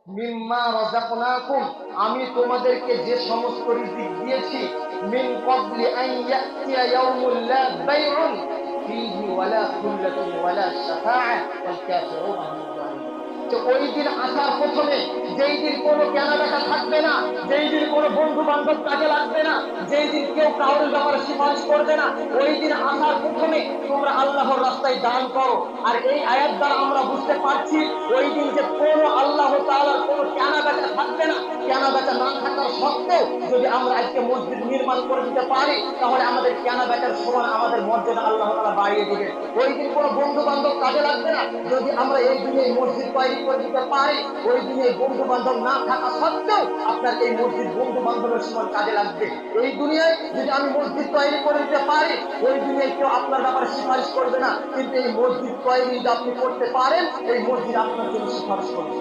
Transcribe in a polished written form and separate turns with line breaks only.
মিম্মা রাযাকনাকুম, আমি তোমাদেরকে যে সমস্ত রিজিক দিয়েছি, মিন ক্বাবলি আন ইয়াতিয়া ইয়াউমুল লা বাইউন ফীহি ওয়ালা খুল্লাতুন ওয়ালা শাফাআহ ওয়াল কাফিরুনা হুম যালিমুন। তো ওই দিন আসার প্রথমে, যেই দিন কোনো কেনাবেচা থাকবে না, যেই দিন কোনো বন্ধু বান্ধব কাজে লাগবে না, যেই দিন কেউ কারোর ব্যাপারে সুপারিশ করবে না, ওই দিন আসার প্রথমে তোমরা আল্লাহর রাস্তায় দান করো। আর এই আয়াত দ্বারা আমরা বুঝতে পারছি ওই দিন যে কোনো আল্লাহ তাআলার কোনো কেনাবেচা থাকবে না। কেনাবেচা না থাকার সত্ত্বেও যদি আমরা আজকে মসজিদ নির্মাণ করে দিতে পারি, তাহলে আমাদের কেনাবেচার সমান আমাদের মর্যাদা আল্লাহ তাআলা বাড়িয়ে দিবেন। ওই দিন কোনো বন্ধু বান্ধব কাজে লাগবে না। যদি আমরা এই দিনে মসজিদ তৈরি করে দিতে পারি, ওই দিনে বন্ধু বান্ধব না থাকা সত্ত্বেও আপনার এই মসজিদ বন্ধু বান্ধবের সমান কাজে লাগবে। এই দুনিয়ায় যদি আমি মসজিদ তৈরি করে দিতে পারি, ওই দিনে কেউ আপনার ব্যাপারে সুপারিশ করবে না, কিন্তু এই মসজিদ তৈরি যদি আপনি করতে পারেন, এই মসজিদ আপনার জন্য সুপারিশ করবে।